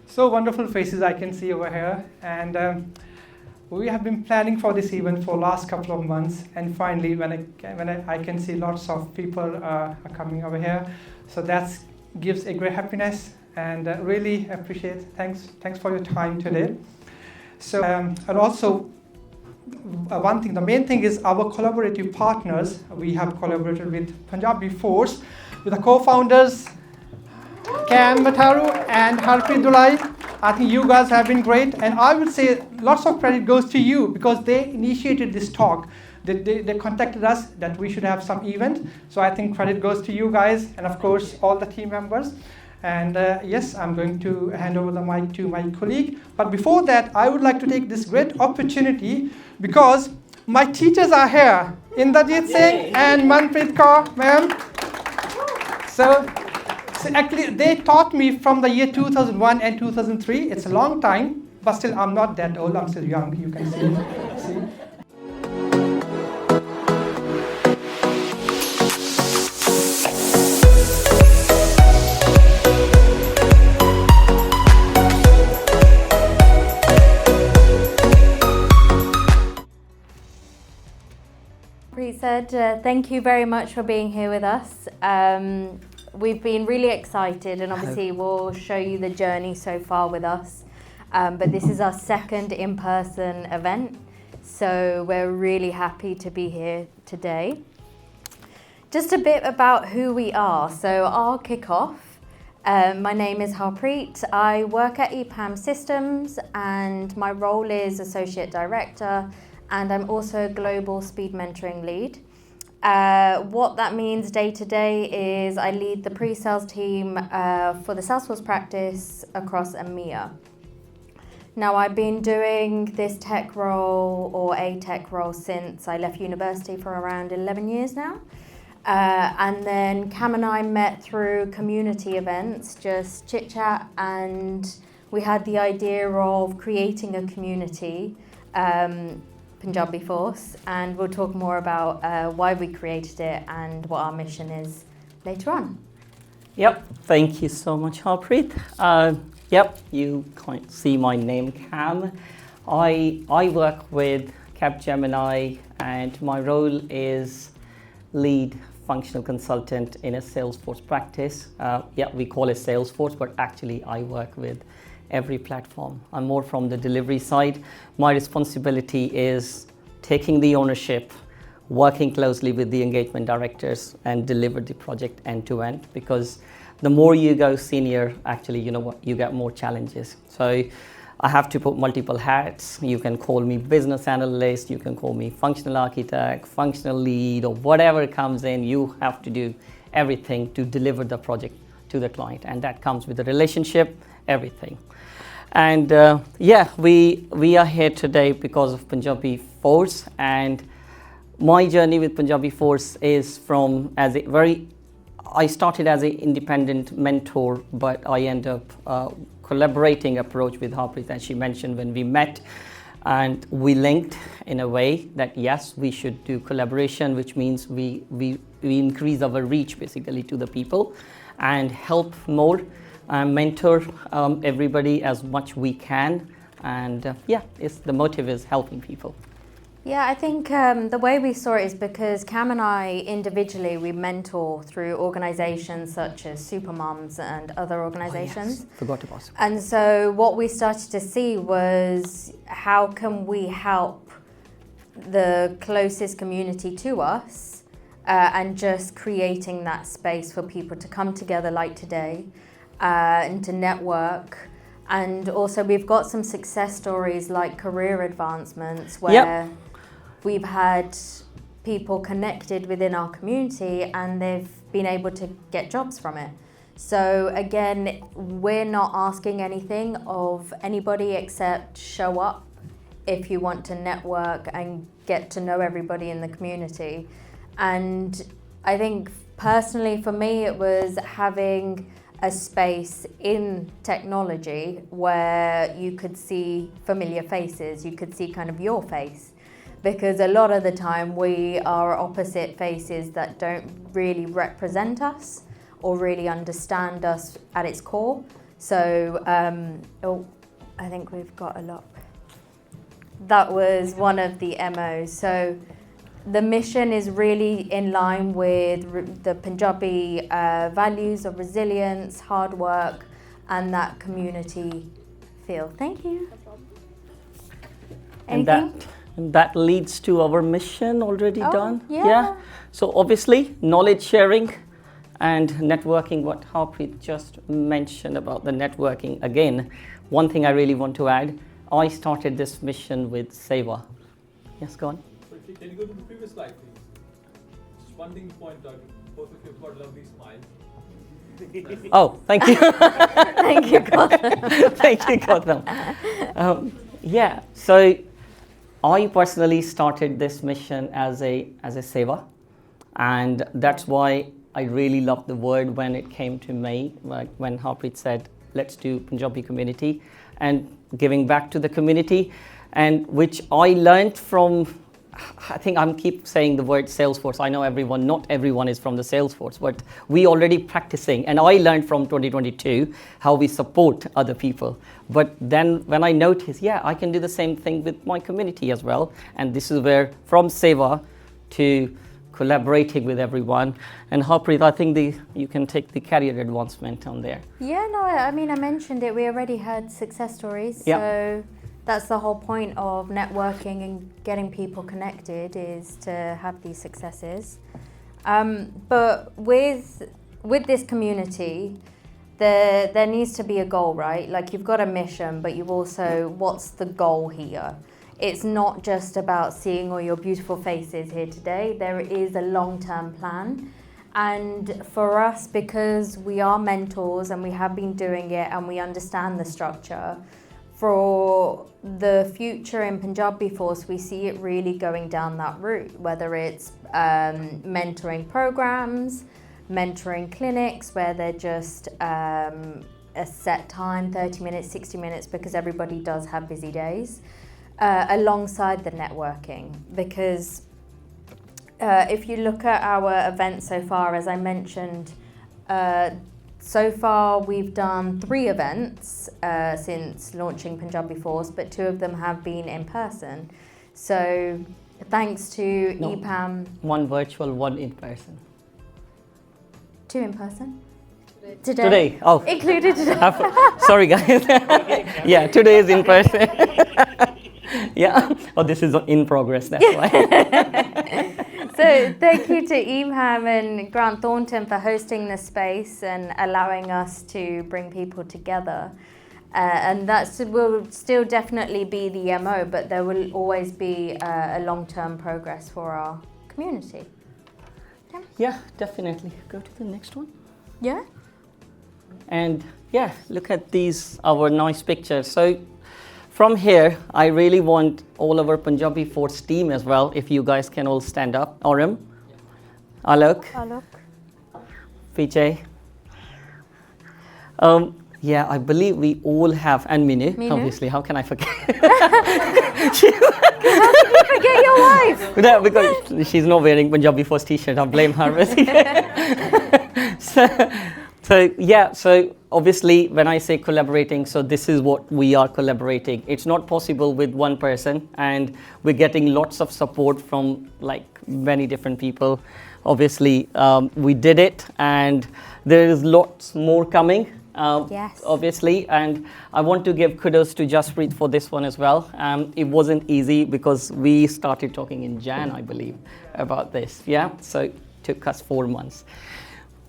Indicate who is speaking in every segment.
Speaker 1: So wonderful faces I can see over here, and we have been planning for this event for last couple of months, and finally when I can see lots of people are coming over here, so that gives a great happiness, and really appreciate. Thanks for your time today. So and also one thing, the main thing is our collaborative partners. We have collaborated with Punjabiforce, with the co-founders Mino Matharu and Harpreet Dulai. I think you guys have been great, and I would say lots of credit goes to you because they initiated this talk. They contacted us that we should have some event, so I think credit goes to you guys, and of course all the team members. And yes, I'm going to hand over the mic to my colleague. But before that, I would like to take this great opportunity because my teachers are here, Indrajit Singh and Manpreet Kaur, ma'am. So actually, they taught me from the year 2001 and 2003. It's a long time, but still I'm not that old. I'm still young, you can see.
Speaker 2: Said, thank you very much for being here with us. We've been really excited, and obviously we'll show you the journey so far with us. But this is our second in-person event, so we're really happy to be here today. Just a bit about who we are. So I'll kick off. My name is Harpreet. I work at EPAM Systems, and my role is Associate Director, and I'm also Global Speed Mentoring Lead. What that means day to day is I lead the pre-sales team for the Salesforce practice across EMEA. Now, I've been doing this tech role or a tech role since I left university for around 11 years now. And then Cam and I met through community events, just chit chat, and we had the idea of creating a community, Punjabiforce, and we'll talk more about why we created it and what our mission is later on.
Speaker 3: Yep, thank you so much, Harpreet. Yep, you can't see my name, Cam. I work with Capgemini, and my role is lead functional consultant in a Salesforce practice. Yeah, we call it Salesforce, but actually I work with every platform. I'm more from the delivery side. My responsibility is taking the ownership, working closely with the engagement directors, and deliver the project end to end, because the more you go senior, actually, you know what, you get more challenges. So I have to put multiple hats. You can call me business analyst, you can call me functional architect, functional lead, or whatever comes in. You have to do everything to deliver the project to the client, and that comes with the relationship, everything. And yeah, we are here today because of Punjabiforce, and my journey with Punjabiforce is from I started as an independent mentor, but I end up collaborating approach with Harpreet, as she mentioned when we met, and we linked in a way that yes, we should do collaboration, which means we increase our reach basically to the people and help more. Mentor everybody as much we can, and yeah, the motive is helping people.
Speaker 2: Yeah, I think the way we saw it is because Cam and I individually, we mentor through organisations such as Supermoms and other organisations.
Speaker 3: Oh, yes. Forgot about it.
Speaker 2: And so what we started to see was how can we help the closest community to us, and just creating that space for people to come together like today. And to network, and also we've got some success stories like career advancements where we've had people connected within our community and they've been able to get jobs from it. So again, we're not asking anything of anybody except show up if you want to network and get to know everybody in the community. And I think personally for me it was having a space in technology where you could see familiar faces, you could see kind of your face, because a lot of the time we are opposite faces that don't really represent us or really understand us at its core. So, I think we've got a lot. That was one of the MOs. So the mission is really in line with the Punjabi values of resilience, hard work, and that community feel. Thank you. Anything?
Speaker 3: And that leads to our mission already done.
Speaker 2: Yeah.
Speaker 3: So obviously, knowledge sharing and networking, what Harpreet just mentioned about the networking. Again, one thing I really want to add, I started this mission with Seva. Yes, go on.
Speaker 4: So can you go to the previous slide, please? Just one thing to point out, both of you have got a lovely smile.
Speaker 3: Oh, thank you.
Speaker 2: Thank you, Gautam.
Speaker 3: Thank you, Gautam. Yeah, so I personally started this mission as a Seva, and that's why I really loved the word when it came to me, like when Harpreet said, let's do Punjabi community and giving back to the community, and which I learned from, I think I'm keep saying the word Salesforce. I know not everyone is from the Salesforce, but we already practicing, and I learned from 2022 how we support other people. But then when I noticed, I can do the same thing with my community as well, and this is where from Seva to collaborating with everyone. And Harpreet, I think you can take the career advancement on there.
Speaker 2: Yeah, no, I mean, I mentioned it. We already had success stories.
Speaker 3: Yeah.
Speaker 2: So that's the whole point of networking and getting people connected, is to have these successes. But with this community, there needs to be a goal, right? Like, you've got a mission, but you've also, what's the goal here? It's not just about seeing all your beautiful faces here today. There is a long-term plan. And for us, because we are mentors and we have been doing it and we understand the structure, for the future in Punjabiforce, we see it really going down that route, whether it's mentoring programs, mentoring clinics where they're just a set time, 30 minutes, 60 minutes, because everybody does have busy days, alongside the networking. Because if you look at our events so far, as I mentioned, so far we've done 3 events since launching Punjabiforce, but 2 of them have been in person. So thanks to EPAM.
Speaker 3: 1 virtual, 1 in person.
Speaker 2: 2 in person?
Speaker 3: Today. Oh.
Speaker 2: Included today.
Speaker 3: Sorry, guys. Yeah, today is in person. Yeah. Oh, this is in progress, that's why.
Speaker 2: So thank you to EPAM and Grant Thornton for hosting this space and allowing us to bring people together. And that will still definitely be the MO, but there will always be a long-term progress for our community.
Speaker 3: Yeah, definitely. Go to the next one.
Speaker 2: Yeah.
Speaker 3: And yeah, look at these, our nice pictures. So from here, I really want all our Punjabiforce team as well, if you guys can all stand up. Aurum, Alok, Vijay. Yeah, I believe we all have, and Minu, obviously, how can I forget?
Speaker 2: How did you forget your wife?
Speaker 3: No, because she's not wearing Punjabiforce t-shirt, I'll blame her. So obviously when I say collaborating, so this is what we are collaborating. It's not possible with one person, and we're getting lots of support from like many different people. Obviously, we did it, and there is lots more coming.
Speaker 2: Yes.
Speaker 3: Obviously, and I want to give kudos to Jaspreet for this one as well. It wasn't easy because we started talking in Jan, I believe, about this. Yeah, so it took us 4 months.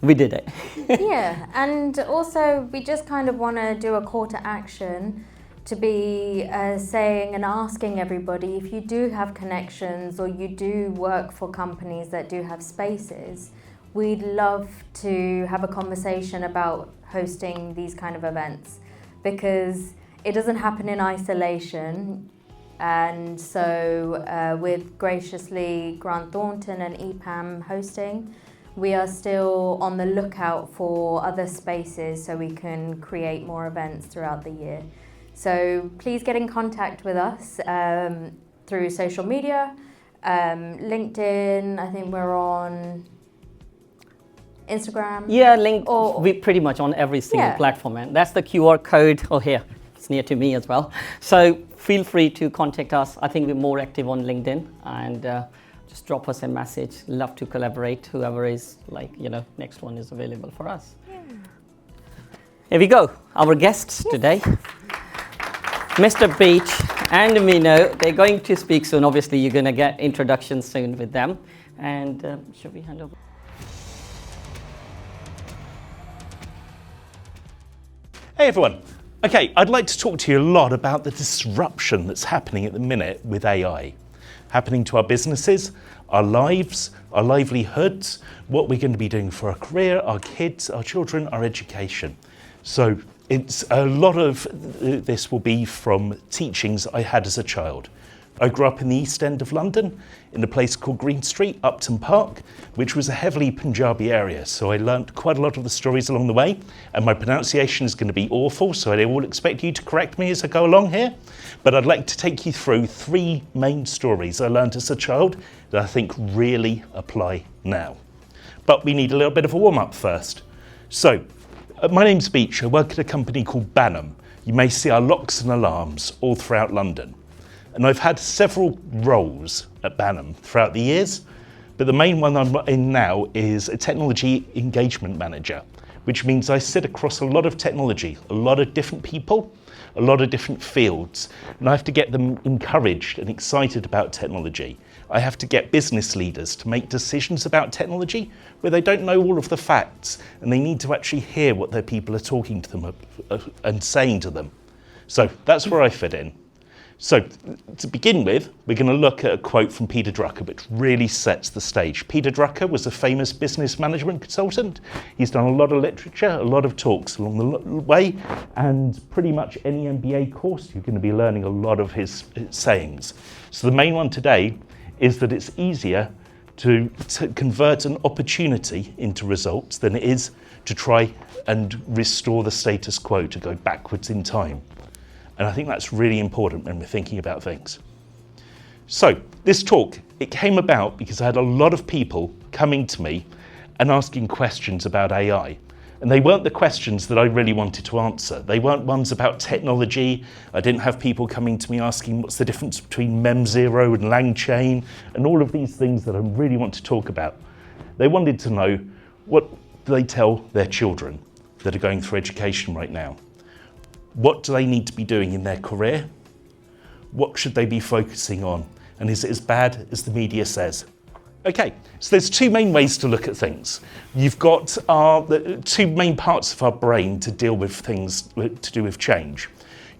Speaker 3: We did it.
Speaker 2: Yeah, and also we just kind of want to do a call to action to be saying and asking everybody, if you do have connections or you do work for companies that do have spaces, we'd love to have a conversation about hosting these kind of events, because it doesn't happen in isolation. And so with graciously Grant Thornton and EPAM hosting, we are still on the lookout for other spaces so we can create more events throughout the year. So please get in contact with us through social media, LinkedIn. I think we're on Instagram?
Speaker 3: Yeah, link.
Speaker 2: Or-
Speaker 3: We pretty much on every single
Speaker 2: Yeah.
Speaker 3: platform, and that's the QR code. Oh, here, it's near to me as well. So feel free to contact us. I think we're more active on LinkedIn, and just drop us a message. Love to collaborate. Whoever is next one is available for us.
Speaker 2: Yeah.
Speaker 3: Here we go. Our guests today, Mr. Beech and Mino. They're going to speak soon. Obviously, you're going to get introductions soon with them. And should we hand over?
Speaker 5: Hey everyone. Okay, I'd like to talk to you a lot about the disruption that's happening at the minute with AI. Happening to our businesses, our lives, our livelihoods, what we're going to be doing for our career, our kids, our children, our education. So it's a lot of this will be from teachings I had as a child. I grew up in the East End of London, in a place called Green Street, Upton Park, which was a heavily Punjabi area. So I learnt quite a lot of the stories along the way, and my pronunciation is going to be awful, so I will expect you to correct me as I go along here. But I'd like to take you through 3 main stories I learnt as a child that I think really apply now. But we need a little bit of a warm-up first. So, my name's Beech. I work at a company called Banham. You may see our locks and alarms all throughout London. And I've had several roles at Banham throughout the years, but the main one I'm in now is a technology engagement manager, which means I sit across a lot of technology, a lot of different people, a lot of different fields, and I have to get them encouraged and excited about technology. I have to get business leaders to make decisions about technology where they don't know all of the facts, and they need to actually hear what their people are talking to them and saying to them. So that's where I fit in. So, to begin with, we're going to look at a quote from Peter Drucker, which really sets the stage. Peter Drucker was a famous business management consultant. He's done a lot of literature, a lot of talks along the way, and pretty much any MBA course, you're going to be learning a lot of his sayings. So the main one today is that it's easier to convert an opportunity into results than it is to try and restore the status quo, to go backwards in time. And I think that's really important when we're thinking about things. So this talk, it came about because I had a lot of people coming to me and asking questions about AI. And they weren't the questions that I really wanted to answer. They weren't ones about technology. I didn't have people coming to me asking what's the difference between Mem0 and LangChain and all of these things that I really want to talk about. They wanted to know, what do they tell their children that are going through education right now? What do they need to be doing in their career? What should they be focusing on? And is it as bad as the media says? Okay, so there's 2 main ways to look at things. You've got the 2 main parts of our brain to deal with things to do with change.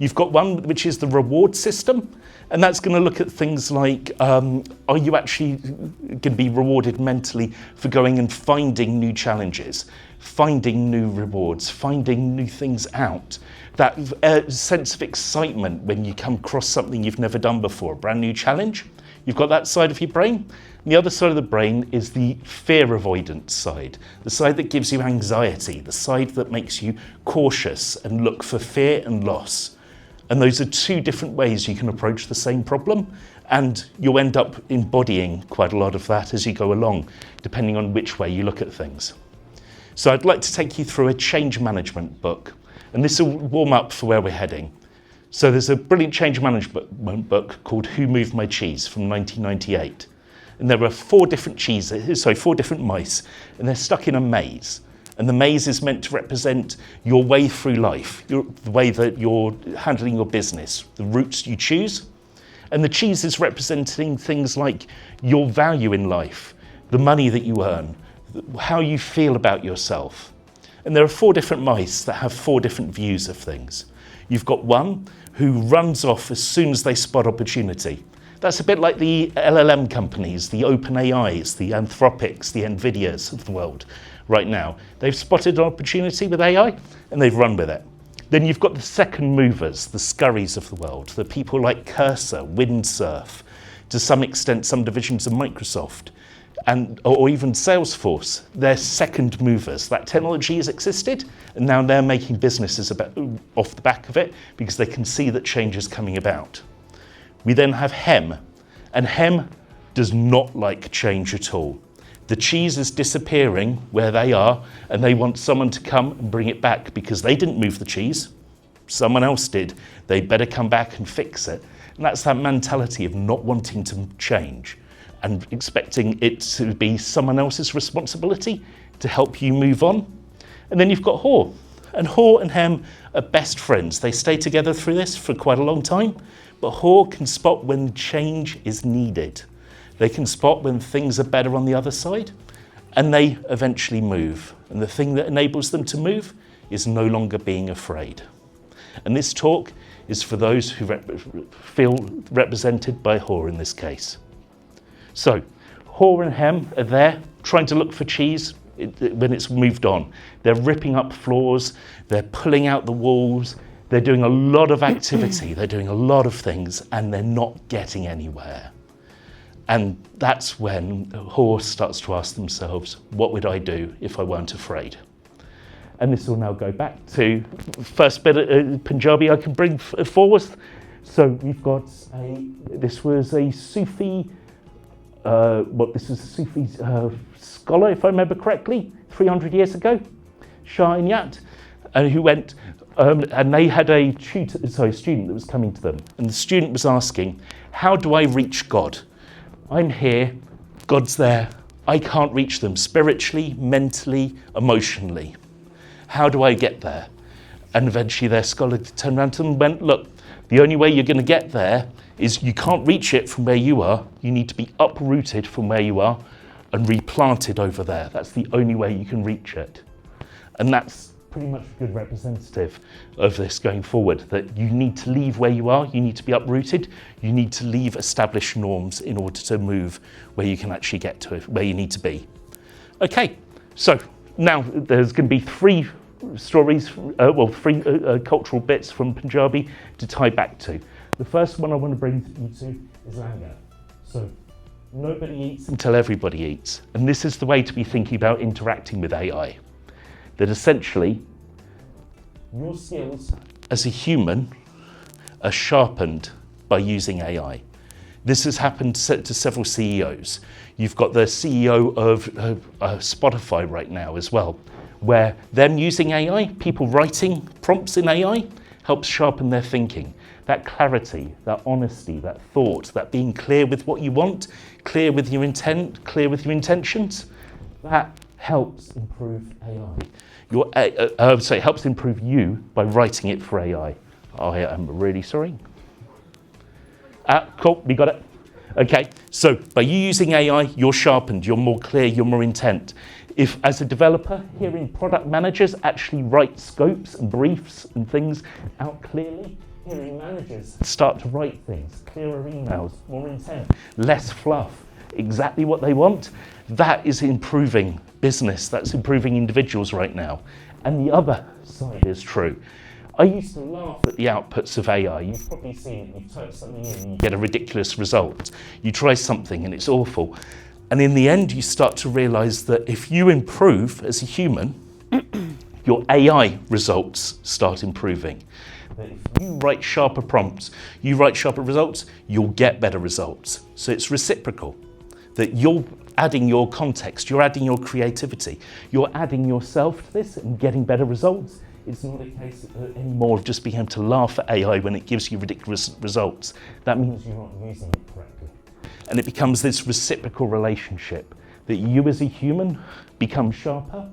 Speaker 5: You've got one which is the reward system, and that's going to look at things like, are you actually going to be rewarded mentally for going and finding new challenges, finding new rewards, finding new things out? That sense of excitement when you come across something you've never done before, a brand new challenge. You've got that side of your brain. And the other side of the brain is the fear avoidance side, the side that gives you anxiety, the side that makes you cautious and look for fear and loss. And those are 2 different ways you can approach the same problem, and you'll end up embodying quite a lot of that as you go along, depending on which way you look at things. So I'd like to take you through a change management book, and this will warm up for where we're heading. So there's a brilliant change management book called Who Moved My Cheese from 1998. And there are 4 different mice, and they're stuck in a maze. And the maze is meant to represent your way through life, the way that you're handling your business, the routes you choose. And the cheese is representing things like your value in life, the money that you earn, how you feel about yourself. And there are 4 different mice that have 4 different views of things. You've got one who runs off as soon as they spot opportunity. That's a bit like the LLM companies, the OpenAIs, the Anthropics, the Nvidias of the world right now. They've spotted an opportunity with AI and they've run with it. Then you've got the second movers, the scurries of the world, the people like Cursor, Windsurf, to some extent some divisions of Microsoft, or even Salesforce. They're second movers. That technology has existed and now they're making businesses off the back of it because they can see that change is coming about. We then have Hem, and Hem does not like change at all. The cheese is disappearing where they are, and they want someone to come and bring it back because they didn't move the cheese. Someone else did. They better come back and fix it. And that's that mentality of not wanting to change and expecting it to be someone else's responsibility to help you move on. And then you've got Hor. And Hor and Hem are best friends. They stay together through this for quite a long time, but Hor can spot when change is needed. They can spot when things are better on the other side, and they eventually move. And the thing that enables them to move is no longer being afraid. And this talk is for those who feel represented by Hor in this case. So, Hor and Hem are there trying to look for cheese when it's moved on. They're ripping up floors, they're pulling out the walls, they're doing a lot of activity, they're doing a lot of things, and they're not getting anywhere. And that's when Hor starts to ask themselves, what would I do if I weren't afraid? And this will now go back to first bit of Punjabi I can bring forward. So we've got this was a Sufi, this was a Sufi scholar, if I remember correctly, 300 years ago, Shah Inyat, who went, and they had a student that was coming to them. And the student was asking, how do I reach God? I'm here, God's there, I can't reach them spiritually, mentally, emotionally. How do I get there? And eventually their scholar turned around to them and went, look, the only way you're going to get there is you can't reach it from where you are. You need to be uprooted from where you are and replanted over there. That's the only way you can reach it. And that's pretty much a good representative of this going forward, that you need to leave where you are, you need to be uprooted, you need to leave established norms in order to move where you can actually get to where you need to be. Okay, so now there's going to be three stories, three cultural bits from Punjabi to tie back to. The first one I want to bring you to is langar. So nobody eats until everybody eats. And this is the way to be thinking about interacting with AI. That essentially, your skills as a human are sharpened by using AI. This has happened to several CEOs. You've got the CEO of Spotify right now as well, where them using AI, people writing prompts in AI, helps sharpen their thinking. That clarity, that honesty, that thought, that being clear with what you want, clear with your intent, clear with your intentions, that helps improve AI. It helps improve you by writing it for AI. I am really sorry. Cool, we got it. Okay, so by you using AI, you're sharpened, you're more clear, you're more intent. If, as a developer, hearing product managers actually write scopes and briefs and things out clearly, hearing managers start to write things, clearer emails, more intent, less fluff, exactly what they want, that is improving business, that's improving individuals right now. And the other side is true. I used to laugh at the outputs of AI. You've probably seen it, you type something in and you get a ridiculous result. You try something and it's awful. And in the end, you start to realize that if you improve as a human, your AI results start improving. That if you write sharper prompts, you write sharper results, you'll get better results. So it's reciprocal. That you're adding your context, you're adding your creativity, you're adding yourself to this and getting better results. It's not a case anymore of just being able to laugh at AI when it gives you ridiculous results. That means you're not using it correctly. And it becomes this reciprocal relationship that you as a human become sharper,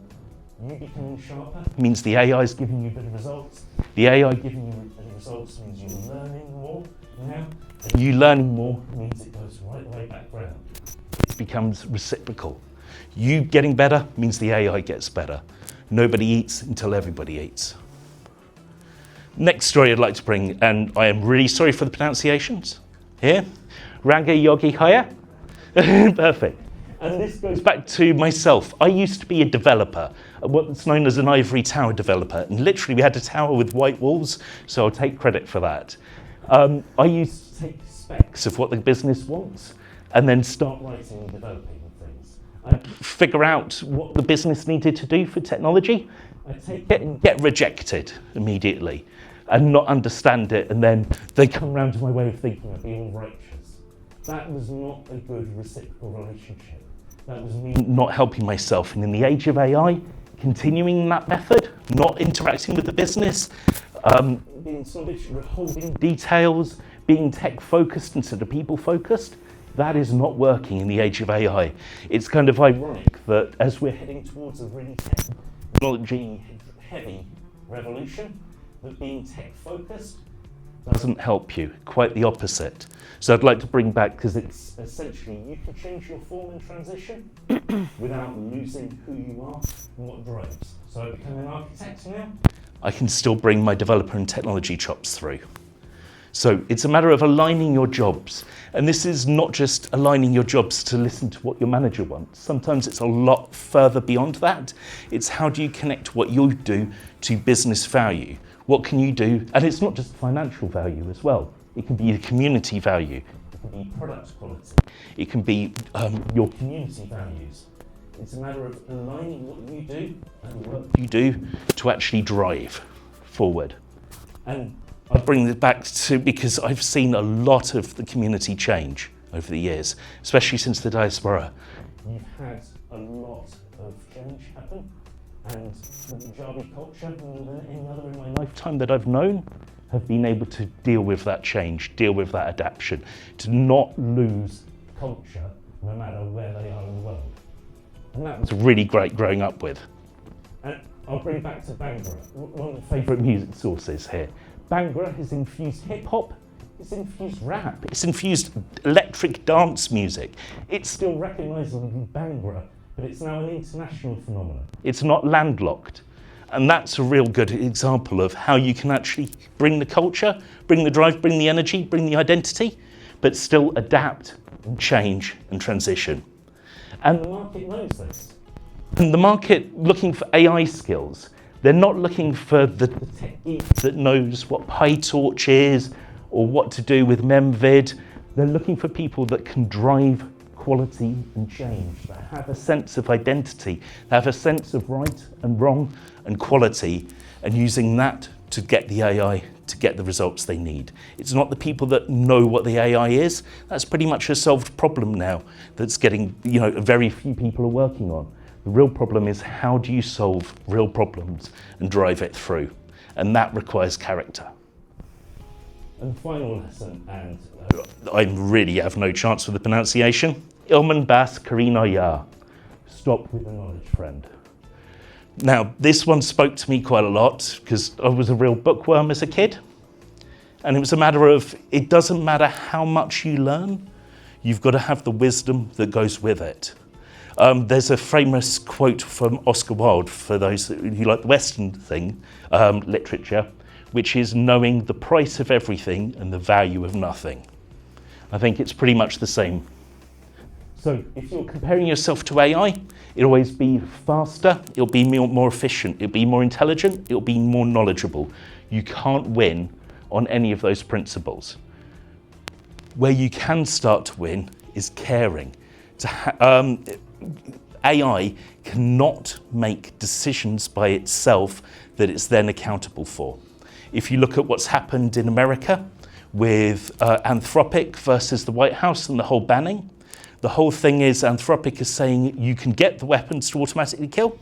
Speaker 5: you becoming sharper means the AI is giving you better results. The AI giving you better results means you're learning more now. And you learning more means it goes right the way back round. It becomes reciprocal. You getting better means the AI gets better. Nobody eats until everybody eats. Next story I'd like to bring, and I am really sorry for the pronunciations here. Ranga Yogi Haya. Perfect. And this goes back to myself. I used to be a developer, what's known as an ivory tower developer, and literally we had a tower with white walls, so I'll take credit for that. I used to take specs of what the business wants and then start writing and developing things. I'd figure out what the business needed to do for technology. I'd take it and get rejected immediately and not understand it, and then they come around to my way of thinking, I'd be all righteous. That was not a good reciprocal relationship. That was me not helping myself. And in the age of AI, continuing that method, not interacting with the business, being sort of holding details, being tech focused instead of people focused, that is not working in the age of AI. It's kind of ironic that as we're heading towards a really technology heavy revolution, that being tech focused doesn't help you, quite the opposite. So I'd like to bring back, because it's essentially you can change your form and transition without losing who you are and what drives. So I become an architect now, I can still bring my developer and technology chops through. So it's a matter of aligning your jobs. And this is not just aligning your jobs to listen to what your manager wants. Sometimes it's a lot further beyond that. It's how do you connect what you do to business value? What can you do? And it's not just financial value as well. It can be the community value. It can be product quality. It can be your community values. It's a matter of aligning what you do and the work you do to actually drive forward. And I bring this back to, because I've seen a lot of the community change over the years, especially since the diaspora. You've had a lot of change happen, and the Punjabi culture, more than any other in my lifetime that I've known, have been able to deal with that change, deal with that adaptation, to not lose culture no matter where they are in the world. And that was really great growing up with. And I'll bring back to Bhangra, one of the favourite music sources here. Bhangra has infused hip-hop, it's infused rap, it's infused electric dance music. It's still recognisable in Bhangra, but it's now an international phenomenon. It's not landlocked. And that's a real good example of how you can actually bring the culture, bring the drive, bring the energy, bring the identity, but still adapt and change and transition. And the market knows this. And the market looking for AI skills, they're not looking for the tech geek that knows what PyTorch is or what to do with MemVid. They're looking for people that can drive quality and change, that have a sense of identity, that have a sense of right and wrong and quality, and using that to get the AI to get the results they need. It's not the people that know what the AI is. That's pretty much a solved problem now that's getting, very few people are working on. The real problem is how do you solve real problems and drive it through? And that requires character. And the final lesson, and I really have no chance with the pronunciation, Ilman Bas Karina Ya. Stop with the knowledge, friend. Now, this one spoke to me quite a lot because I was a real bookworm as a kid. And it was a matter of, it doesn't matter how much you learn, you've got to have the wisdom that goes with it. There's a famous quote from Oscar Wilde, for those who like the Western thing, literature, which is knowing the price of everything and the value of nothing. I think it's pretty much the same. So if you're comparing yourself to AI, it'll always be faster, it'll be more efficient, it'll be more intelligent, it'll be more knowledgeable. You can't win on any of those principles. Where you can start to win is caring. AI cannot make decisions by itself that it's then accountable for. If you look at what's happened in America with Anthropic versus the White House and the whole banning, the whole thing is Anthropic is saying you can get the weapons to automatically kill,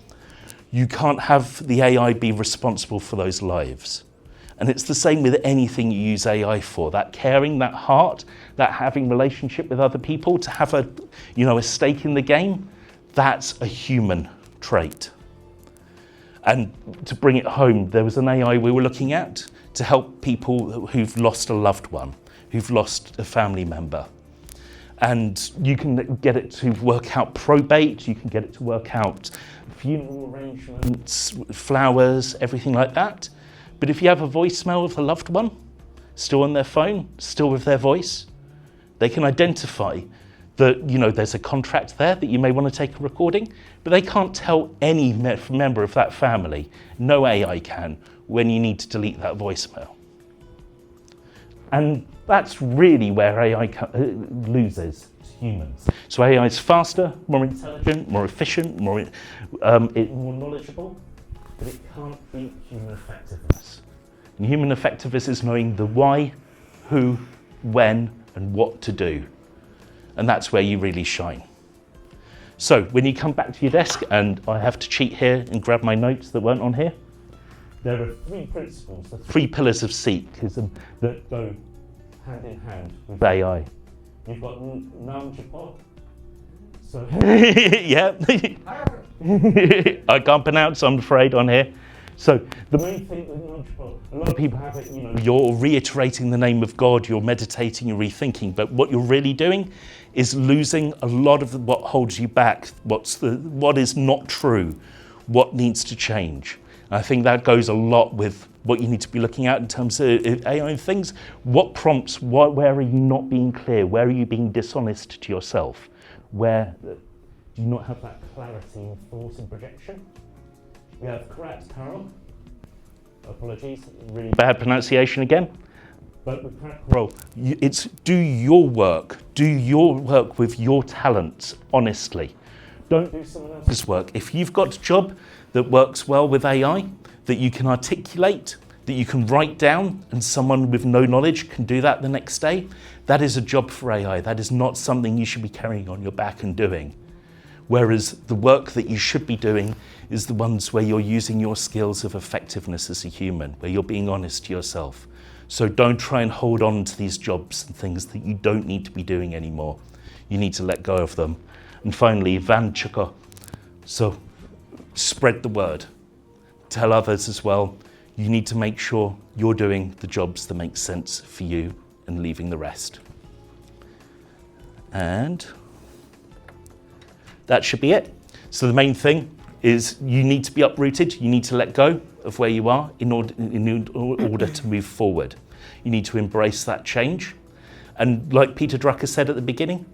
Speaker 5: you can't have the AI be responsible for those lives. And it's the same with anything you use AI for, that caring, that heart, that having relationship with other people, to have a stake in the game, that's a human trait. And to bring it home, there was an AI we were looking at to help people who've lost a loved one, who've lost a family member. And you can get it to work out probate, you can get it to work out funeral arrangements, flowers, everything like that. But if you have a voicemail of a loved one, still on their phone, still with their voice, they can identify that there's a contract there that you may want to take a recording, but they can't tell any member of that family, no AI can, when you need to delete that voicemail. And that's really where AI loses humans. So AI is faster, more intelligent, more efficient, more knowledgeable, but it can't beat human effectiveness. And human effectiveness is knowing the why, who, when, and what to do. And that's where you really shine. So when you come back to your desk, and I have to cheat here and grab my notes that weren't on here, there are 3 principles, the 3 pillars of Sikhism that go hand in hand with AI. You've got Namjapal. So yeah, I can't pronounce, I'm afraid, on here. So the main thing with Namjapal, a lot of people have it, you're reiterating the name of God, you're meditating, you're rethinking, but what you're really doing is losing a lot of what holds you back, what is not true, what needs to change. I think that goes a lot with what you need to be looking at in terms of AI things. What prompts, where are you not being clear? Where are you being dishonest to yourself? Where do you not have that clarity in thought and projection? We have correct Carol. Apologies, really bad pronunciation again. But with correct Carol, it's do your work with your talents honestly. Don't do someone else's work. If you've got a job that works well with AI, that you can articulate, that you can write down, and someone with no knowledge can do that the next day, that is a job for AI. That is not something you should be carrying on your back and doing. Whereas the work that you should be doing is the ones where you're using your skills of effectiveness as a human, where you're being honest to yourself. So don't try and hold on to these jobs and things that you don't need to be doing anymore. You need to let go of them. And finally, Van Chukka. So spread the word. Tell others as well. You need to make sure you're doing the jobs that make sense for you and leaving the rest. And that should be it. So the main thing is you need to be uprooted. You need to let go of where you are in order to move forward. You need to embrace that change. And like Peter Drucker said at the beginning,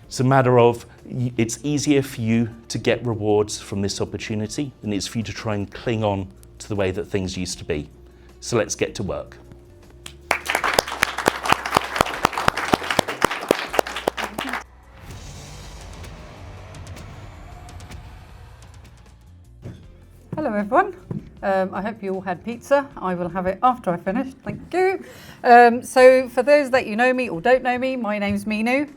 Speaker 5: it's a matter of, it's easier for you to get rewards from this opportunity than it's for you to try and cling on to the way that things used to be. So let's get to work.
Speaker 6: Hello everyone, I hope you all had pizza. I will have it after I finish, thank you. So for those that you know me or don't know me, my name's Mino.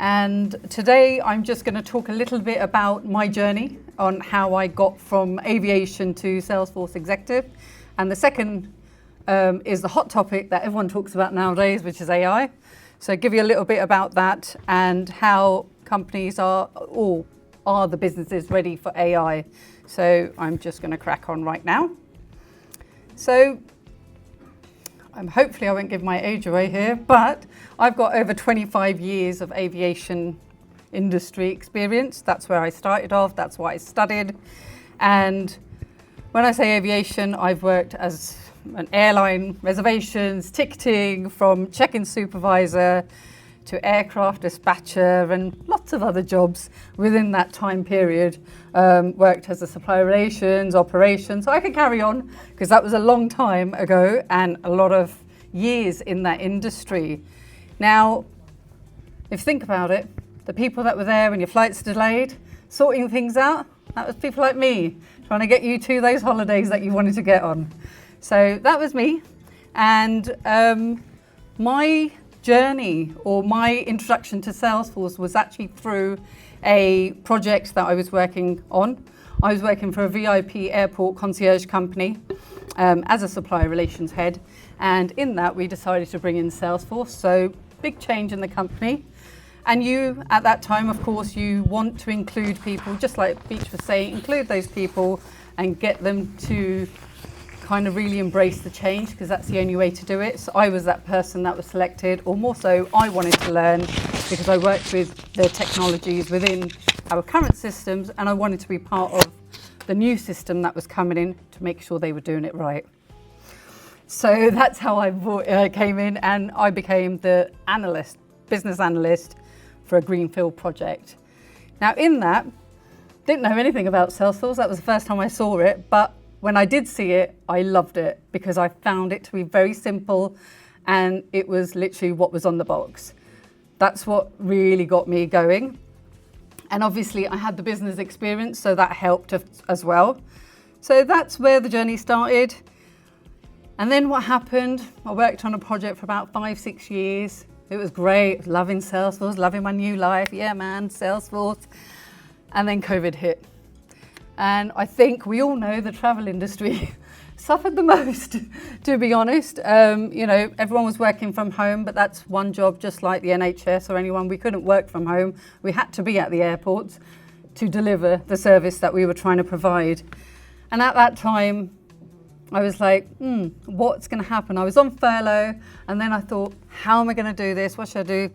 Speaker 6: And today I'm just going to talk a little bit about my journey on how I got from aviation to Salesforce executive. And the second is the hot topic that everyone talks about nowadays, which is AI. So give you a little bit about that and how companies are the businesses ready for AI. So I'm just going to crack on right now. So hopefully I won't give my age away here, but I've got over 25 years of aviation industry experience. That's where I started off, that's what I studied. And when I say aviation, I've worked as an airline reservations, ticketing, from check-in supervisor to aircraft dispatcher and lots of other jobs within that time period. Worked as a supplier relations, operations, so I could carry on because that was a long time ago and a lot of years in that industry. Now, if you think about it, the people that were there when your flights delayed, sorting things out, that was people like me, trying to get you to those holidays that you wanted to get on. So that was me. And my journey or my introduction to Salesforce was actually through a project that I was working on. I was working for a VIP airport concierge company as a supplier relations head, and in that we decided to bring in Salesforce, so big change in the company. And you, at that time, of course, you want to include people, just like Beech was saying, include those people and get them to kind of really embrace the change, because that's the only way to do it. So I was that person that was selected, or more so, I wanted to learn because I worked with the technologies within our current systems and I wanted to be part of the new system that was coming in to make sure they were doing it right. So that's how I came in, and I became the analyst, business analyst for a greenfield project. Now in that, didn't know anything about Salesforce. That was the first time I saw it, but when I did see it, I loved it because I found it to be very simple and it was literally what was on the box. That's what really got me going. And obviously I had the business experience, so that helped as well. So that's where the journey started. And then what happened, I worked on a project for about 5-6 years, It was great, loving Salesforce, loving my new life. Yeah, man, Salesforce. And then COVID hit. And I think we all know the travel industry suffered the most, to be honest. You know, everyone was working from home, but that's one job, just like the NHS or anyone. We couldn't work from home. We had to be at the airports to deliver the service that we were trying to provide. And at that time, I was like, what's going to happen? I was on furlough, and then I thought, how am I going to do this? What should I do?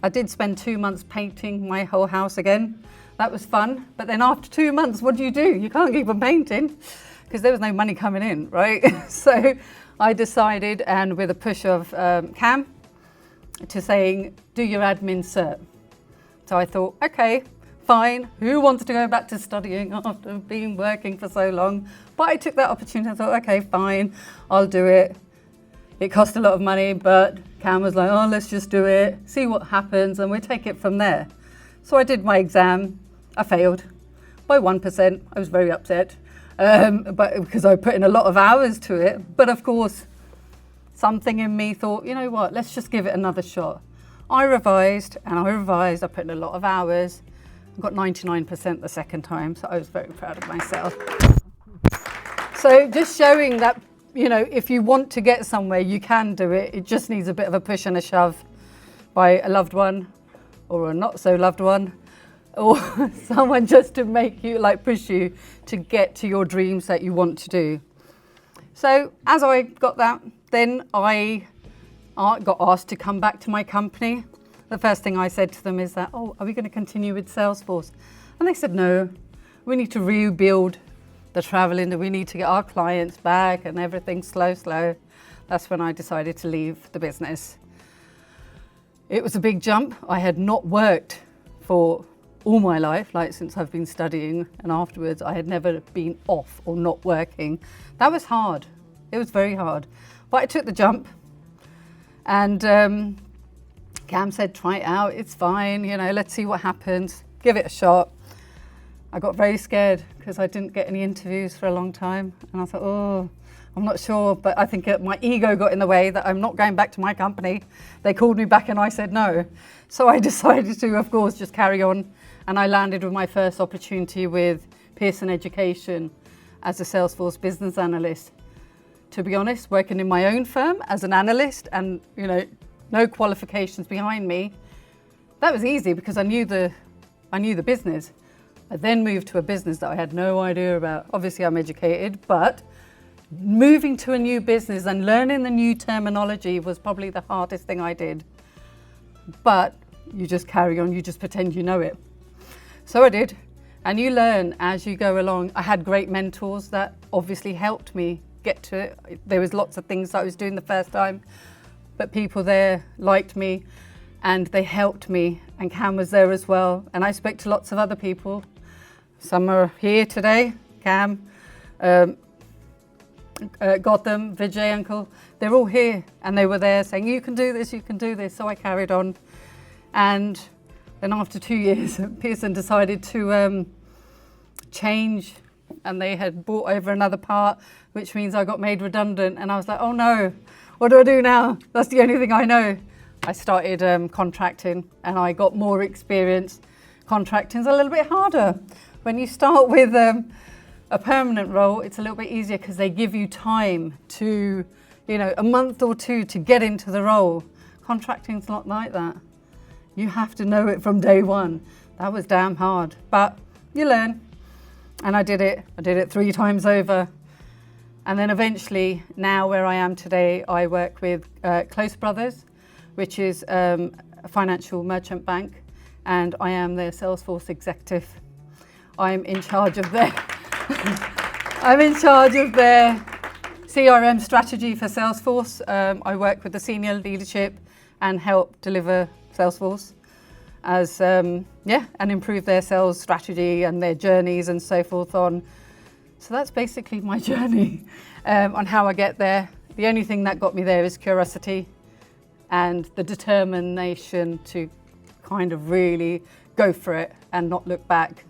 Speaker 6: I did spend 2 months painting my whole house again. That was fun. But then after 2 months, what do? You can't keep on painting because there was no money coming in, right? So I decided, and with a push of Cam, to saying, do your admin cert. So I thought, okay, fine. Who wants to go back to studying after being working for so long? But I took that opportunity. I thought, okay, fine, I'll do it. It cost a lot of money, but Cam was like, oh, let's just do it, see what happens, and we'll take it from there. So I did my exam. I failed by 1%. I was very upset, but because I put in a lot of hours to it. But of course, something in me thought, you know what, let's just give it another shot. I revised and I revised. I put in a lot of hours. I got 99% the second time, so I was very proud of myself. So just showing that, you know, if you want to get somewhere, you can do it. It just needs a bit of a push and a shove by a loved one or a not so loved one, or someone just to make you, like, push you to get to your dreams that you want to do. So as I got that, then I got asked to come back to my company. The first thing I said to them is that, oh, are we going to continue with Salesforce? And they said, no, we need to rebuild the travel industry. We need to get our clients back and everything slow. That's when I decided to leave the business. It was a big jump. I had not worked for all my life, like since I've been studying, and afterwards I had never been off or not working. That was hard. It was very hard. But I took the jump, and Cam said, try it out, it's fine, you know, let's see what happens, give it a shot. I got very scared because I didn't get any interviews for a long time, and I thought, oh, I'm not sure, but I think my ego got in the way that I'm not going back to my company. They called me back and I said no. So I decided to, of course, just carry on, and I landed with my first opportunity with Pearson Education as a Salesforce business analyst. To be honest, working in my own firm as an analyst and, you know, no qualifications behind me, that was easy because I knew the business. I then moved to a business that I had no idea about. Obviously, I'm educated, but moving to a new business and learning the new terminology was probably the hardest thing I did. But you just carry on, you just pretend you know it. So I did, and you learn as you go along. I had great mentors that obviously helped me get to it. There was lots of things that I was doing the first time, but people there liked me and they helped me, and Cam was there as well. And I spoke to lots of other people. Some are here today, Cam, Gotham, Vijay Uncle, they're all here, and they were there saying, you can do this, you can do this. So I carried on. And then after 2 years, Pearson decided to change, and they had bought over another part, which means I got made redundant. And I was like, oh no, what do I do now? That's the only thing I know. I started contracting, and I got more experience. Contracting's a little bit harder. When you start with a permanent role, it's a little bit easier because they give you time to, you know, a month or two to get into the role. Contracting's not like that. You have to know it from day one. That was damn hard, but you learn. And I did it 3 times over. And then eventually, now where I am today, I work with Close Brothers, which is a financial merchant bank, and I am their Salesforce executive. I'm in charge of their CRM strategy for Salesforce. I work with the senior leadership and help deliver Salesforce as and improve their sales strategy and their journeys and so forth on. So that's basically my journey on how I get there. The only thing that got me there is curiosity and the determination to kind of really go for it and not look back.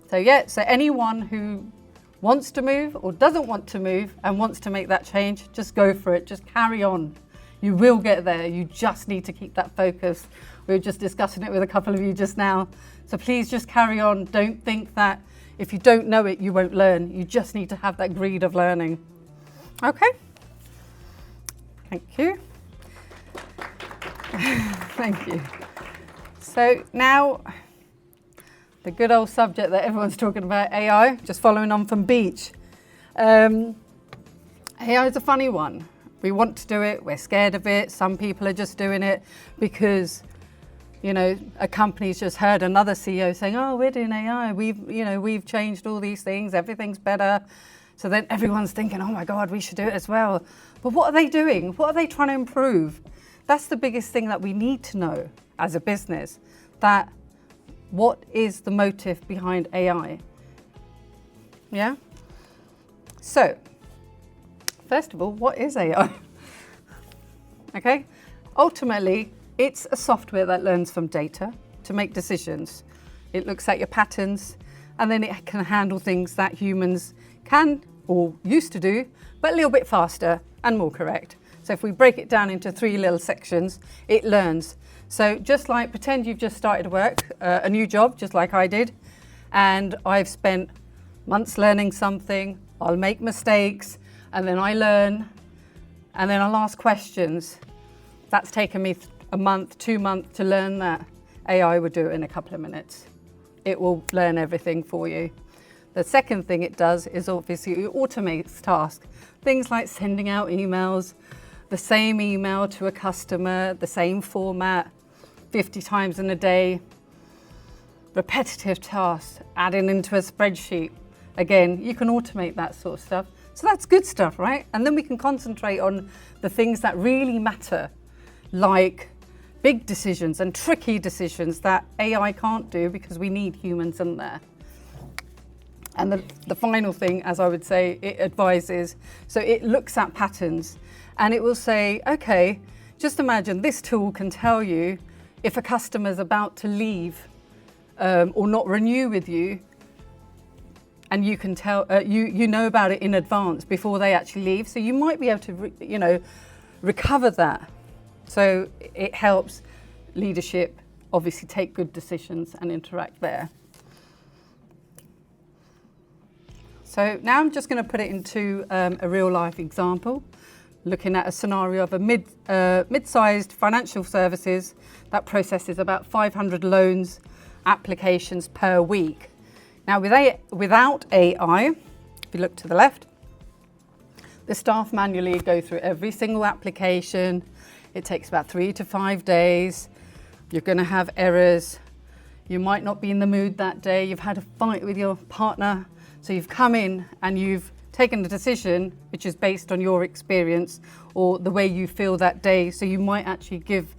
Speaker 6: So anyone who wants to move or doesn't want to move and wants to make that change, just go for it, just carry on. You will get there. You just need to keep that focus. We were just discussing it with a couple of you just now. So please just carry on. Don't think that if you don't know it, you won't learn. You just need to have that greed of learning. Okay. Thank you. Thank you. So now, the good old subject that everyone's talking about, AI, just following on from Beech. AI is a funny one. We want to do it, we're scared of it. Some people are just doing it because, you know, a company's just heard another CEO saying, oh, we're doing AI. We've changed all these things, everything's better. So then everyone's thinking, oh my God, we should do it as well. But what are they doing? What are they trying to improve? That's the biggest thing that we need to know as a business, that what is the motive behind AI? Yeah? So, first of all, what is AI? Okay? Ultimately, it's a software that learns from data to make decisions. It looks at your patterns, and then it can handle things that humans can or used to do, but a little bit faster and more correct. So if we break it down into 3 little sections, it learns. So just like, pretend you've just started work, a new job, just like I did, and I've spent months learning something. I'll make mistakes, and then I learn, and then I'll ask questions. That's taken me a month, 2 months to learn that. AI would do it in a couple of minutes. It will learn everything for you. The second thing it does is obviously it automates tasks. Things like sending out emails, the same email to a customer, the same format, 50 times in a day. Repetitive tasks, adding into a spreadsheet. Again, you can automate that sort of stuff. So that's good stuff, right? And then we can concentrate on the things that really matter, like big decisions and tricky decisions that AI can't do because we need humans in there. And the final thing, as I would say, it advises. So it looks at patterns and it will say, okay, just imagine this tool can tell you if a customer's about to leave or not renew with you, and you can tell, you know about it in advance before they actually leave. So you might be able to, recover that. So it helps leadership obviously take good decisions and interact there. So now I'm just going to put it into a real life example, looking at a scenario of a mid-sized financial services that processes about 500 loans applications per week. Now without AI, if you look to the left, the staff manually go through every single application. It takes about 3 to 5 days. You're going to have errors. You might not be in the mood that day. You've had a fight with your partner. So you've come in and you've taken a decision which is based on your experience or the way you feel that day. So you might actually give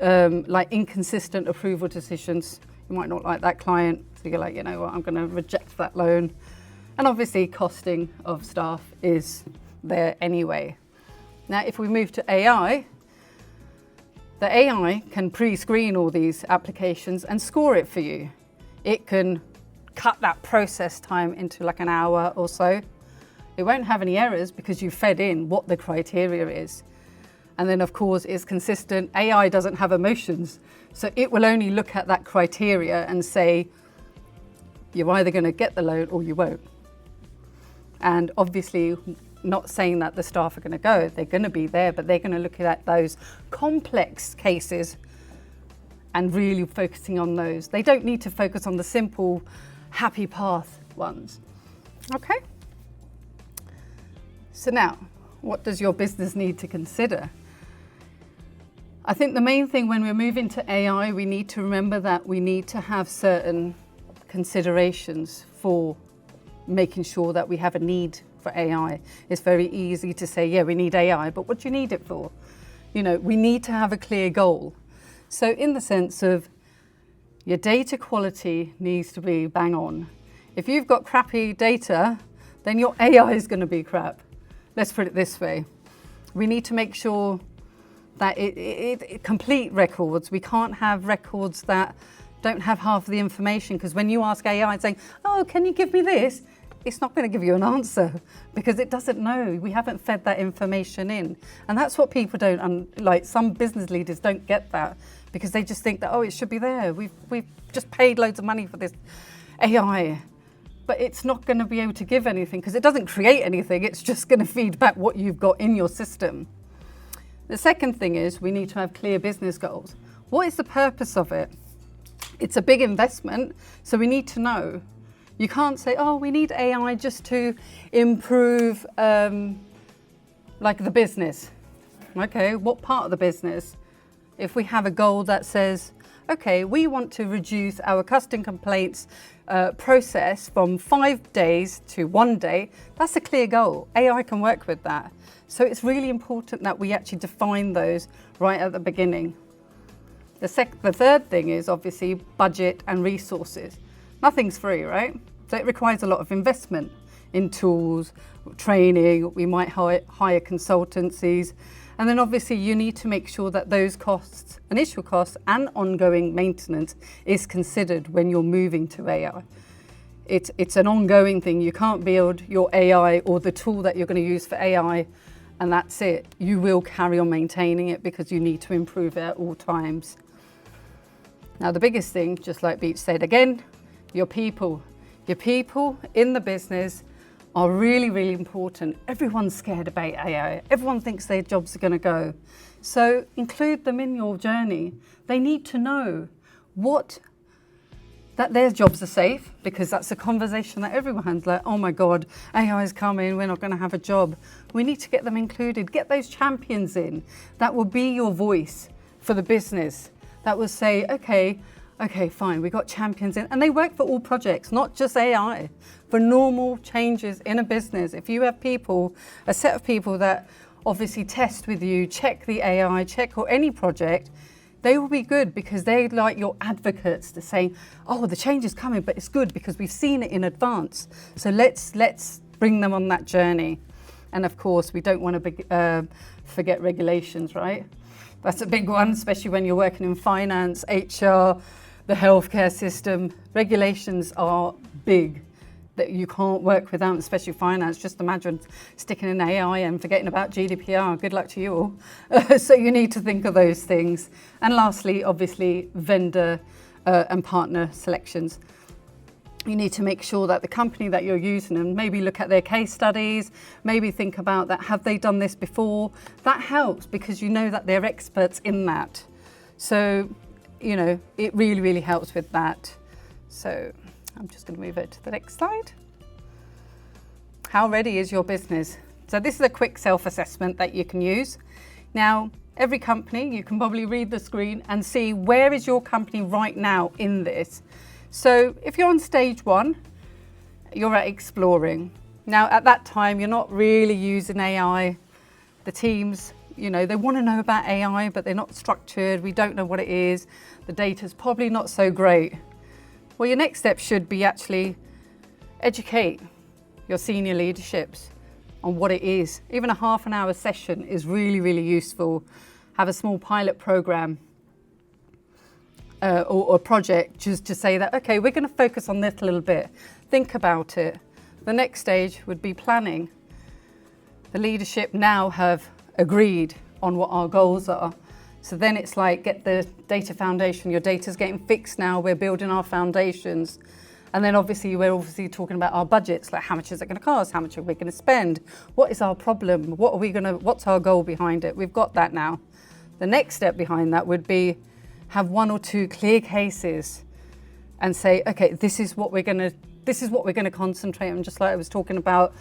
Speaker 6: like inconsistent approval decisions. You might not like that client. So you're like, you know what, I'm going to reject that loan. And obviously costing of staff is there anyway. Now, if we move to AI, the AI can pre-screen all these applications and score it for you. It can cut that process time into like an hour or so. It won't have any errors because you fed in what the criteria is. And then of course it's consistent. AI doesn't have emotions. So it will only look at that criteria and say, you're either going to get the loan or you won't. And obviously not saying that the staff are going to go, they're going to be there, but they're going to look at those complex cases and really focusing on those. They don't need to focus on the simple, happy path ones. Okay. So now, what does your business need to consider? I think the main thing when we're moving to AI, we need to remember that we need to have certain considerations for making sure that we have a need for AI. It's very easy to say, yeah, we need AI, but what do you need it for? You know, we need to have a clear goal. So in the sense of your data quality needs to be bang on. If you've got crappy data, then your AI is going to be crap. Let's put it this way. We need to make sure that it complete records. We can't have records that don't have half of the information, because when you ask AI and saying, oh, can you give me this? it's not going to give you an answer because it doesn't know. We haven't fed that information in. And that's what people don't, like some business leaders don't get that because they just think that, oh, it should be there. We've just paid loads of money for this AI, but it's not going to be able to give anything because it doesn't create anything. It's just going to feed back what you've got in your system. The second thing is we need to have clear business goals. What is the purpose of it? It's a big investment, so we need to know. You can't say, oh, we need AI just to improve like the business. Okay, what part of the business? If we have a goal that says, okay, we want to reduce our custom complaints process from 5 days to 1 day, that's a clear goal. AI can work with that. So it's really important that we actually define those right at the beginning. The third thing is obviously budget and resources. Nothing's free, right? So it requires a lot of investment in tools, training, we might hire consultancies. And then obviously you need to make sure that those costs, initial costs and ongoing maintenance is considered when you're moving to AI. It's an ongoing thing. You can't build your AI or the tool that you're going to use for AI and that's it. You will carry on maintaining it because you need to improve it at all times. Now the biggest thing, just like Beech said again, your people. Your people in the business are really, really important. Everyone's scared about AI. Everyone thinks their jobs are going to go. So include them in your journey. They need to know that their jobs are safe because that's a conversation that everyone's like, oh my God, AI is coming, we're not going to have a job. We need to get them included, get those champions in. That will be your voice for the business. That will say, okay, fine, we got champions in. And they work for all projects, not just AI, for normal changes in a business. If you have people, a set of people that obviously test with you, check the AI, check or any project, they will be good because they're like your advocates to say, oh, the change is coming, but it's good because we've seen it in advance. So let's bring them on that journey. And of course, we don't want to forget regulations, right? That's a big one, especially when you're working in finance, HR, the healthcare system. Regulations are big that you can't work without, especially finance. Just imagine sticking in AI and forgetting about GDPR. Good luck to you all. So you need to think of those things. And lastly, obviously, vendor and partner selections. You need to make sure that the company that you're using and maybe look at their case studies, maybe think about that, have they done this before? That helps because you know that they're experts in that. So, you know, it really, really helps with that. So I'm just going to move it to the next slide. How ready is your business? So this is a quick self-assessment that you can use. Now, every company, you can probably read the screen and see where is your company right now in this. So if you're on stage 1, you're at exploring. Now at that time, you're not really using AI. The teams, you know, they want to know about AI, but they're not structured. We don't know what it is. The data's probably not so great. Well, your next step should be actually educate your senior leaderships on what it is. Even a half an hour session is really, really useful. Have a small pilot program. Or a project just to say that, okay, we're going to focus on this a little bit. Think about it. The next stage would be planning. The leadership now have agreed on what our goals are. So then it's like, get the data foundation. Your data's getting fixed now. We're building our foundations. And then obviously we're talking about our budgets, like how much is it going to cost? How much are we going to spend? What is our problem? What's our goal behind it? We've got that now. The next step behind that would be have 1 or 2 clear cases and say, okay, this is what we're going to concentrate on. Just like I was talking about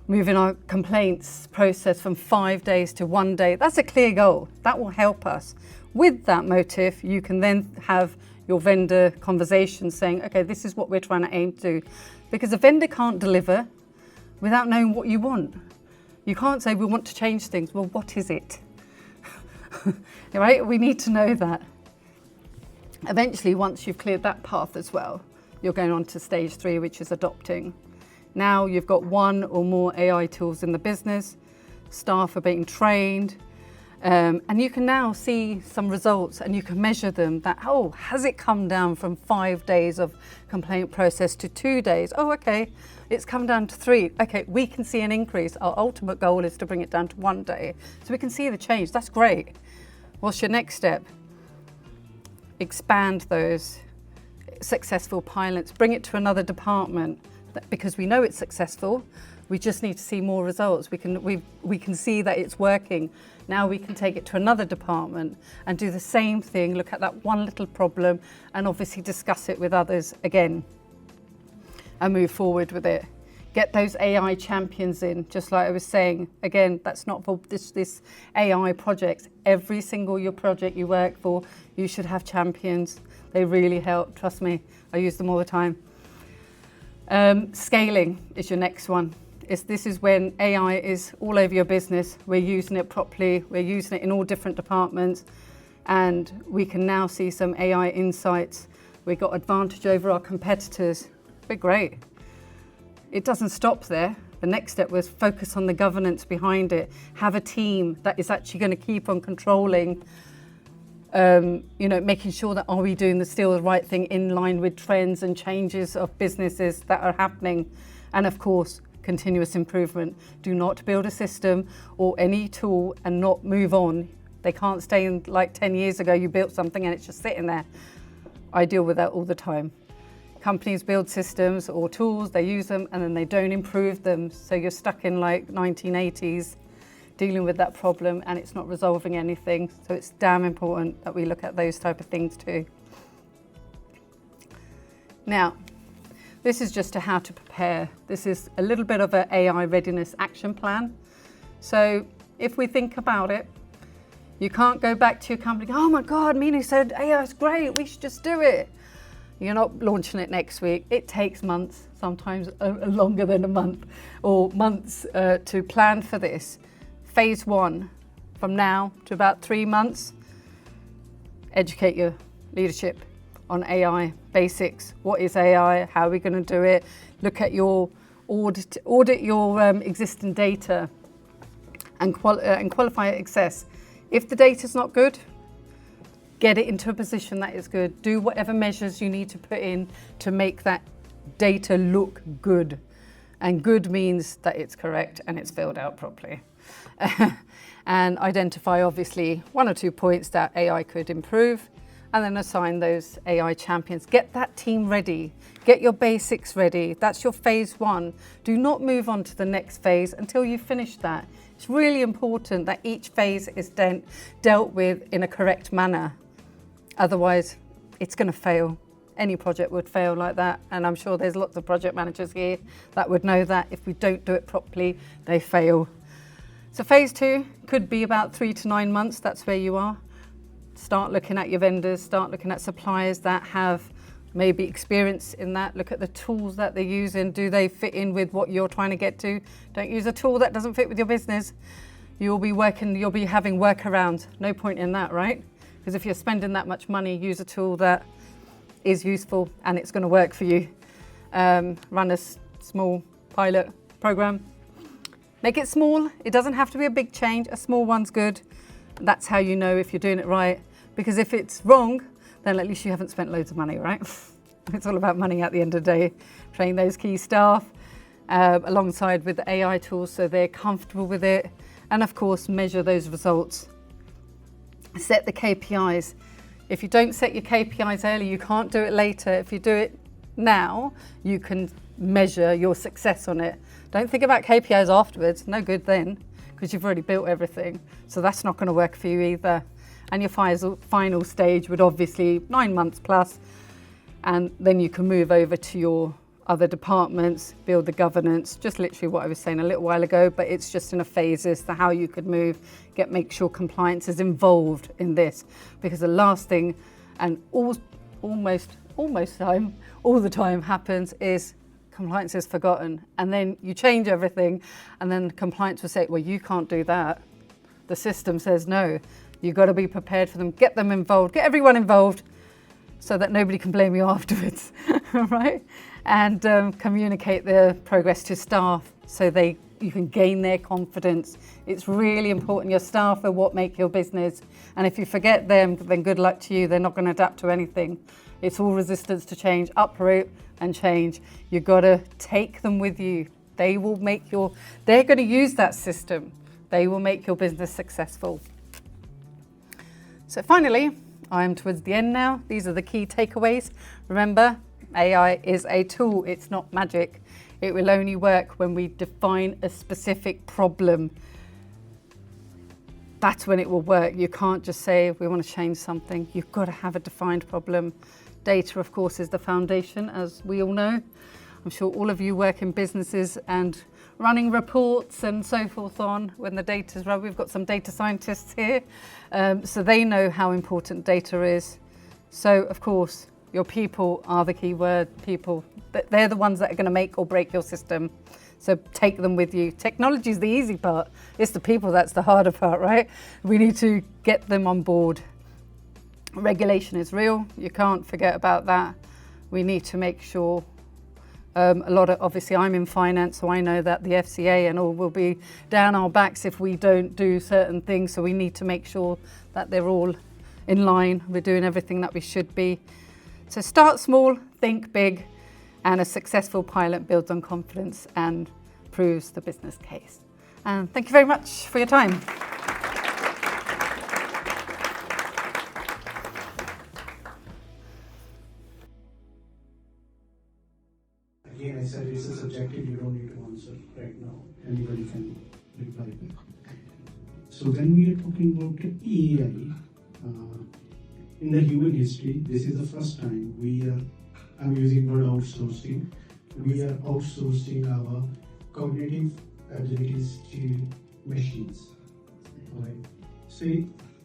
Speaker 6: moving our complaints process from 5 days to 1 day. That's a clear goal. That will help us. With that motive, you can then have your vendor conversation saying, okay, this is what we're trying to aim to. Because a vendor can't deliver without knowing what you want. You can't say, we want to change things. Well, what is it? Right? We need to know that. Eventually, once you've cleared that path as well, you're going on to stage 3, which is adopting. Now you've got 1 or more AI tools in the business, staff are being trained, And you can now see some results and you can measure them that, oh, has it come down from 5 days of complaint process to 2 days? Oh, okay, it's come down to 3. Okay, we can see an increase. Our ultimate goal is to bring it down to 1 day. So we can see the change. That's great. What's your next step? Expand those successful pilots, bring it to another department, because we know it's successful. We just need to see more results. We can see that it's working. Now we can take it to another department and do the same thing, look at that one little problem and obviously discuss it with others again and move forward with it. Get those AI champions in, just like I was saying. Again, that's not for this AI project. Every single your project you work for, you should have champions. They really help, trust me. I use them all the time. Scaling is your next one. This is when AI is all over your business. We're using it properly. We're using it in all different departments. And we can now see some AI insights. We've got advantage over our competitors. We're great. It doesn't stop there. The next step was focus on the governance behind it. Have a team that is actually going to keep on controlling, making sure that are we doing still the right thing in line with trends and changes of businesses that are happening. And of course, continuous improvement. Do not build a system or any tool and not move on. They can't stay in like 10 years ago, you built something and it's just sitting there. I deal with that all the time. Companies build systems or tools, they use them and then they don't improve them. So you're stuck in like 1980s dealing with that problem and it's not resolving anything. So it's damn important that we look at those type of things too. Now, this is just how to prepare. This is a little bit of an AI readiness action plan. So if we think about it, you can't go back to your company, oh my God, Mino said AI is great, we should just do it. You're not launching it next week. It takes months, sometimes longer than a month, or months to plan for this. Phase 1, from now to about 3 months, educate your leadership on AI basics. What is AI? How are we going to do it? Look at your audit your existing data and qualify excess. If the data's not good, get it into a position that is good. Do whatever measures you need to put in to make that data look good. And good means that it's correct and it's filled out properly. And identify obviously 1 or 2 points that AI could improve, and then assign those AI champions. Get that team ready. Get your basics ready. That's your phase 1. Do not move on to the next phase until you've finished that. It's really important that each phase is dealt with in a correct manner. Otherwise, it's going to fail. Any project would fail like that. And I'm sure there's lots of project managers here that would know that if we don't do it properly, they fail. So phase 2 could be about 3 to 9 months. That's where you are. Start looking at your vendors, start looking at suppliers that have maybe experience in that. Look at the tools that they're using. Do they fit in with what you're trying to get to? Don't use a tool that doesn't fit with your business. You'll be having workarounds. No point in that, right? Because if you're spending that much money, use a tool that is useful and it's going to work for you. Run a small pilot program. Make it small. It doesn't have to be a big change. A small one's good. That's how you know if you're doing it right. Because if it's wrong, then at least you haven't spent loads of money, right? It's all about money at the end of the day. Train those key staff alongside with the AI tools so they're comfortable with it. And of course, measure those results. Set the KPIs. If you don't set your KPIs early, you can't do it later. If you do it now, you can measure your success on it. Don't think about KPIs afterwards. No good then, because you've already built everything. So that's not going to work for you either. And your final stage would obviously 9 months plus, and then you can move over to your other departments, build the governance, just literally what I was saying a little while ago, but it's just in a phases to how you could move, make sure compliance is involved in this. Because the last thing, and all the time happens, is compliance is forgotten. And then you change everything, and then compliance will say, well, you can't do that. The system says no. You've got to be prepared for them, get them involved, get everyone involved so that nobody can blame you afterwards, right? And communicate the progress to staff so they you can gain their confidence. It's really important. Your staff are what make your business. And if you forget them, then good luck to you. They're not going to adapt to anything. It's all resistance to change, uproot and change. You've got to take them with you. They're going to use that system. They will make your business successful. So finally, I am towards the end now. These are the key takeaways. Remember, AI is a tool. It's not magic. It will only work when we define a specific problem. That's when it will work. You can't just say, we want to change something. You've got to have a defined problem. Data, of course, is the foundation, as we all know. I'm sure all of you work in businesses and running reports and so forth on when the data's run. We've got some data scientists here, so they know how important data is. So, of course, your people are the key word, people. They're the ones that are going to make or break your system. So take them with you. Technology is the easy part. It's the people that's the harder part, right? We need to get them on board. Regulation is real. You can't forget about that. We need to make sure obviously I'm in finance, so I know that the FCA and all will be down our backs if we don't do certain things. So we need to make sure that they're all in line. We're doing everything that we should be. So start small, think big, and a successful pilot builds on confidence and proves the business case. And thank you very much for your time.
Speaker 7: Again, I said it's a subjective, you don't need to answer right now. Anybody can reply back. So when we are talking about AI, in the human history, this is the first time I'm using word outsourcing. We are outsourcing our cognitive abilities to machines. Right? So,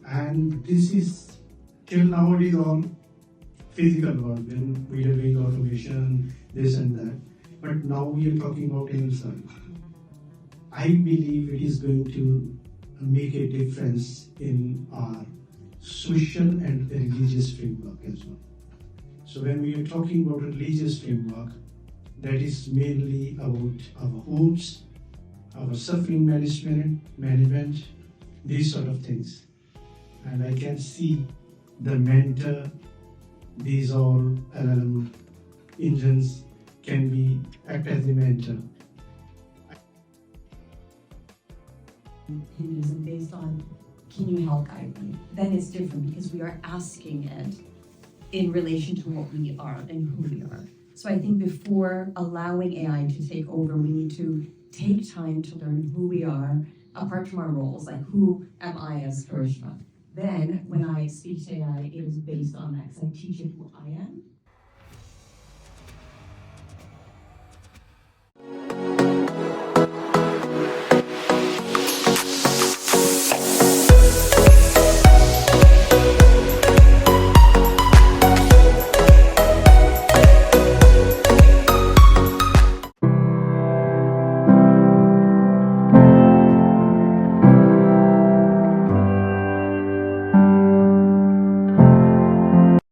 Speaker 7: and this is till nowadays all physical world, when we are doing automation, this and that. But now we are talking about inside. I believe it is going to make a difference in our social and religious framework as well. So when we are talking about religious framework, that is mainly about our homes, our suffering management, these sort of things. And I can see the mentor, these all LLM engines can act as a mentor.
Speaker 8: Hinduism based on, can you help guide me? Then it's different because we are asking it in relation to what we are and who we are. So I think before allowing AI to take over, we need to take time to learn who we are, apart from our roles, like who am I as Karishma? Then when I speak to AI, it is based on that, because I teach it who I am